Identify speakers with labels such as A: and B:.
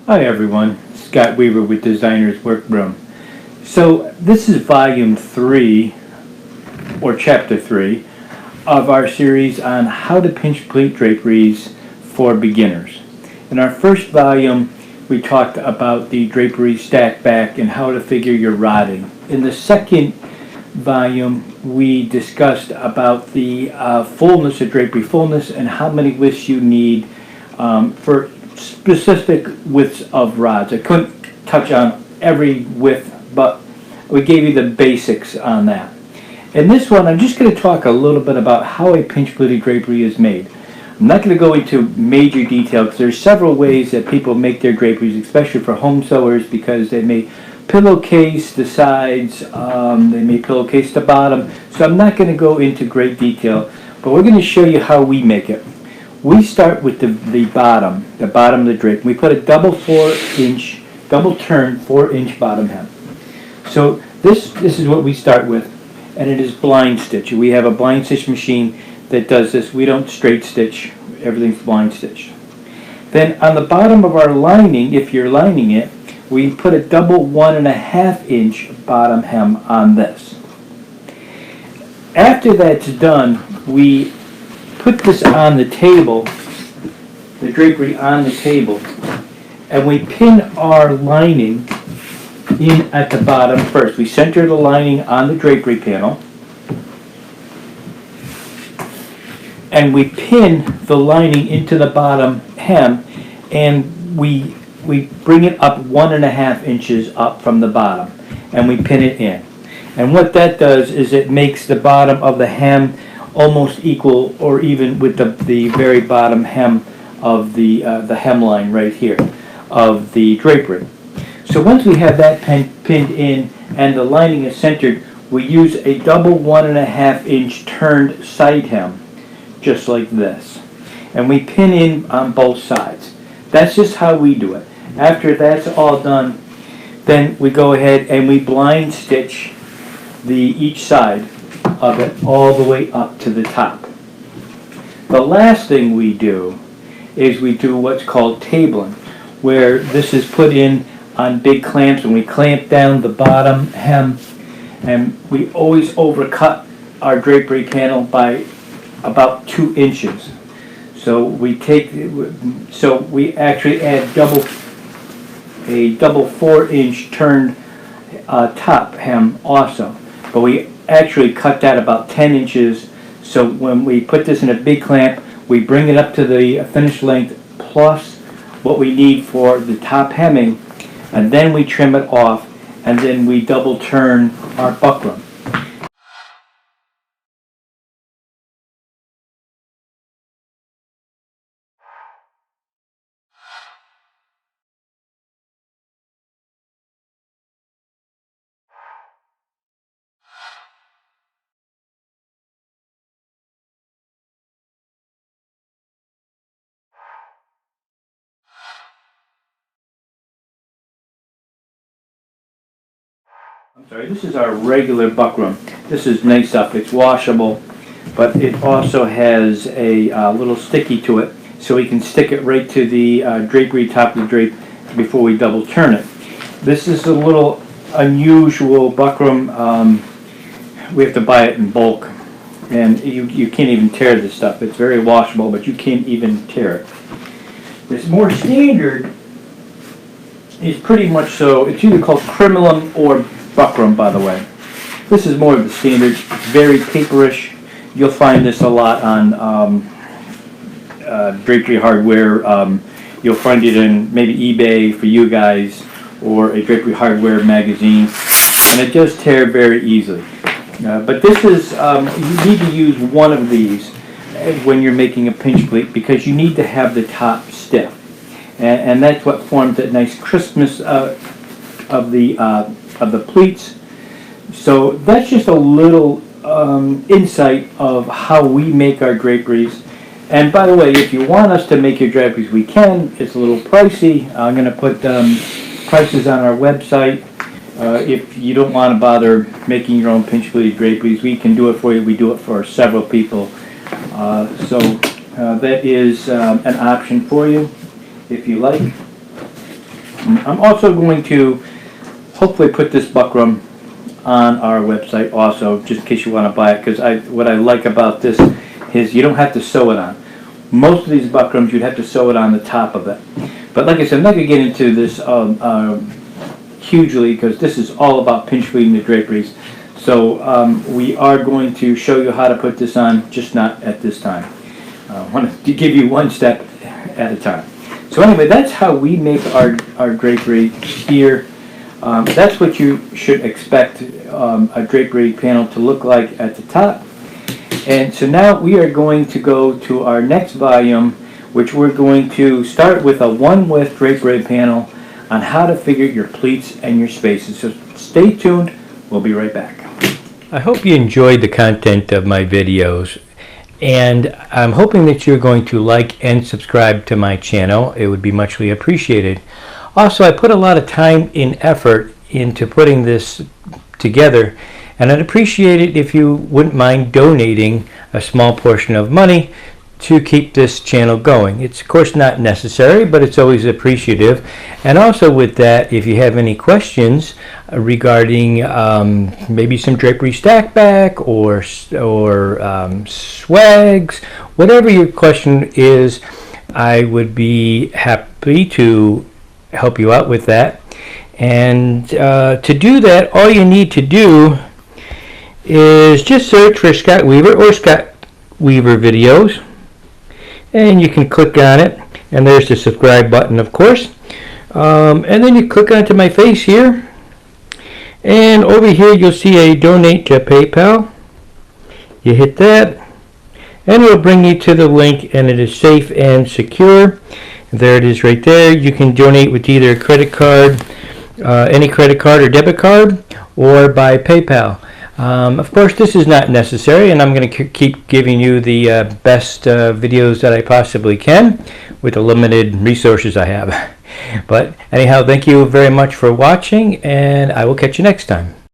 A: Hi everyone, Scott Weaver with Designer's Workroom. So this is volume 3, or chapter 3, of our series on how to pinch pleat draperies for beginners. In our first volume, we talked about the drapery stack back and how to figure your rodding. In the second volume, we discussed about the fullness of drapery fullness and how many widths you need for specific widths of rods. I couldn't touch on every width, but we gave you the basics on that. In this one, I'm just going to talk a little bit about how a pinch pleated drapery is made. I'm not going to go into major detail because there's several ways that people make their draperies, especially for home sewers, because they may pillowcase the sides, they may pillowcase the bottom. So I'm not going to go into great detail, but we're going to show you how we make it. We start with the bottom of the drape. We put a double turn 4-inch bottom hem. So this is what we start with, and it is blind stitch. We have a blind stitch machine that does this. We don't straight stitch. Everything's blind stitched. Then on the bottom of our lining, if you're lining it, we put a double 1.5-inch bottom hem on this. After that's done, we put this on the table, the drapery on the table, and we pin our lining in at the bottom first. We center the lining on the drapery panel, and we pin the lining into the bottom hem, and we bring it up 1.5 inches up from the bottom, and we pin it in. And what that does is it makes the bottom of the hem almost equal or even with the very bottom hem of the hemline right here of the drapery. So once we have that pinned in and the lining is centered, we use a double 1.5-inch turned side hem, just like this. And we pin in on both sides. That's just how we do it. After that's all done, then we go ahead and we blind stitch each side of it all the way up to the top. The last thing we do is we do what's called tabling, where this is put in on big clamps, and we clamp down the bottom hem, and we always overcut our drapery panel by about 2 inches. So we actually add a double 4-inch turned top hem also, but we actually cut that about 10 inches. So when we put this in a big clamp, we bring it up to the finished length plus what we need for the top hemming, and then we trim it off, and then we double turn our buckram. I'm sorry, this is our regular buckram. This is nice stuff. It's washable, but it also has a little sticky to it, so we can stick it right to the drapery, top of the drape, before we double turn it. This is a little unusual buckram. We have to buy it in bulk, and you can't even tear this stuff. It's very washable, but you can't even tear it. This more standard is pretty much so. It's either called crimolum or buckram, by the way. This is more of the standard. It's very paperish. You'll find this a lot on drapery hardware. You'll find it in maybe eBay for you guys, or a drapery hardware magazine, and it does tear very easily. But this is, you need to use one of these when you're making a pinch pleat, because you need to have the top stiff, and that's what forms that nice crispness of the pleats. So that's just a little insight of how we make our draperies. And by the way, if you want us to make your draperies, we can. It's a little pricey. I'm going to put prices on our website. If you don't want to bother making your own pinch pleated draperies, we can do it for you. We do it for several people. So that is an option for you if you like. I'm also going to hopefully put this buckram on our website also, just in case you want to buy it, because what I like about this is you don't have to sew it on. Most of these buckrams you'd have to sew it on the top of it. But like I said, I'm not going to get into this hugely, because this is all about pinch pleating the draperies. So we are going to show you how to put this on, just not at this time. I want to give you one step at a time. So anyway, that's how we make our drapery here. That's what you should expect a drapery panel to look like at the top. And so now we are going to go to our next volume, which we're going to start with a one-width drapery panel on how to figure your pleats and your spaces. So stay tuned, we'll be right back. I hope you enjoyed the content of my videos, and I'm hoping that you're going to like and subscribe to my channel. It would be muchly appreciated. Also, I put a lot of time and effort into putting this together, and I'd appreciate it if you wouldn't mind donating a small portion of money to keep this channel going. It's of course not necessary, but it's always appreciative. And also with that, if you have any questions regarding maybe some drapery stack back or swags, whatever your question is, I would be happy to help you out with that. And to do that, all you need to do is just search for Scott Weaver or Scott Weaver videos, and you can click on it, and there's the subscribe button, of course. And then you click onto my face here, and over here you'll see a donate to PayPal. You hit that, and it'll bring you to the link, and it is safe and secure. There it is right there. You can donate with either a credit card, any credit card or debit card, or by PayPal. Of course, this is not necessary, and I'm going to keep giving you the best videos that I possibly can with the limited resources I have. But anyhow, thank you very much for watching, and I will catch you next time.